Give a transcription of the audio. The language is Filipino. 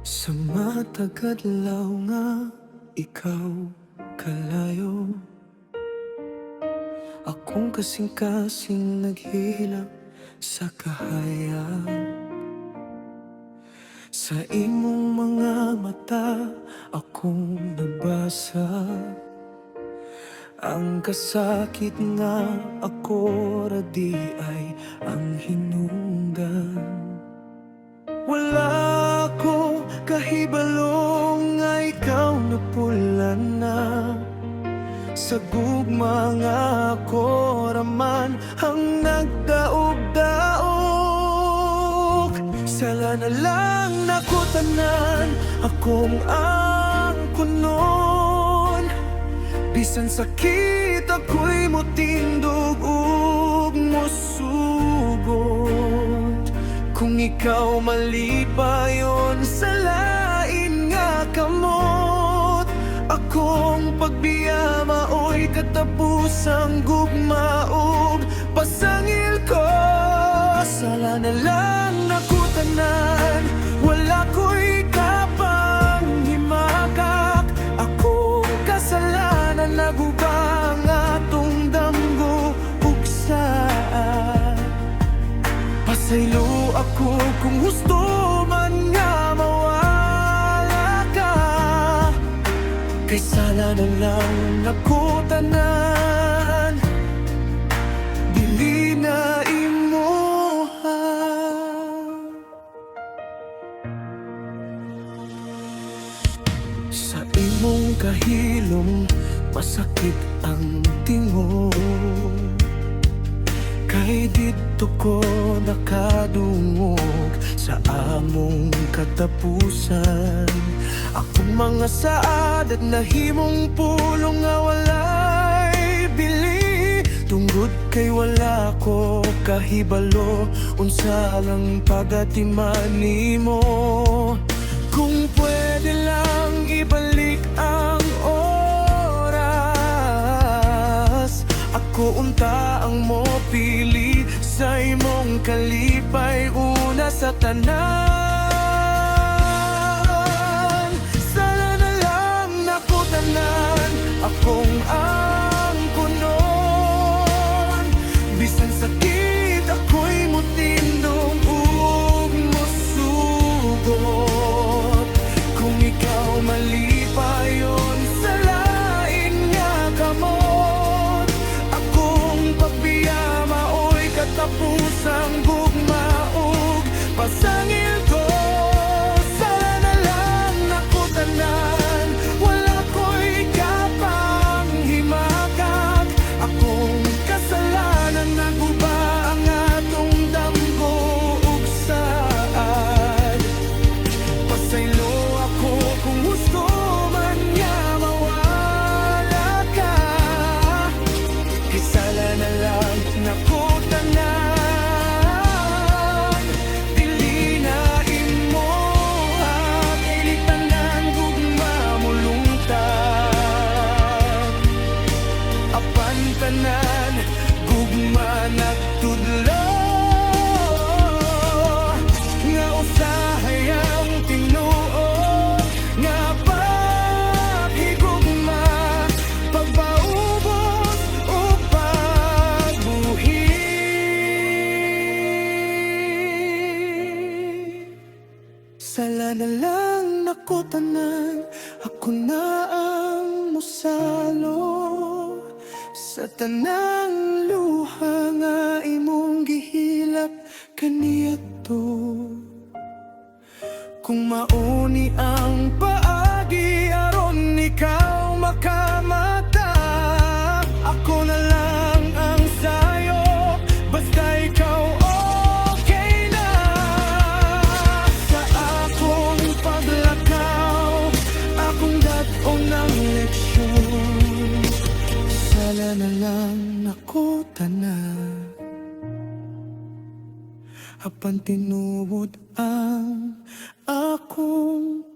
Sa matagadlaw nga ikaw kalayo, akong kasing-kasing naghihilak sa kahayag. Sa imong mga mata akong nabasa ang kasakit nga ako ra di ay ang hinungdan. Wala ko kahibalo nga ikaw napulan na sa gugma nga ako raman ang nagdaog-daog. Sala na lang nakutanan akong ang kunon, bisan sakit ako'y motindog ug mosugod. Kung ikaw malipayon sa lain nga kamot, akong pagbiya maoy katapusang gugmaog pasangil ko. Sala na lang nakutanan, wala ko'y kapang himakak. Akong kasalanan nagubang atong damgo ug saan. Pasaylo ako kung gusto man nga mawala ka, kay sala na lang nakutanan, dili na imuha. Sa imong kahilom masakit ang tingog, kay dito ko nakadungog sa among katapusan. Akong mga saad at nahimong pulong nga walay bili, tungod kay wala ko kahibalo unsa lang pagatiman nimo. Kung pwede lang ibalik ang oras, ako unta ang mo pili sa imong kalipay una sa tanan. Sala na lang nakutanan akong ang kunon, bisan sakit ako'y motindong ug mosugod. Kung ikaw malipayon sa lain nga kamot, akong pagbiya maoy katapusang gugmaog pasangil ko. Sala na lang nakutanan, wala ko'y kapang himakak. Akong kasalanan naguba ang atong damgo ug saad. Pasaylo ako kung gusto man nga mawala ka, kay sala na lang nakutanan, dili na imuha. Kay tanan gugma mulungtad, apan tanan gugma nagtudlo, nga usahay ang tinuod nga paghigugma, pagpaubos o pagbuhi. Sala na lang nakutanan, ako na ang musalo sa tanang luha nga imong gihilak kaniadto. Kung mauni ang paagi aron ikaw makamata, ako na lang ang sayo, basta ikaw okay na. Sa akong paglakaw, akong dat-o ng leksyon, sala na lang nakutanan, apan tinuod ang akong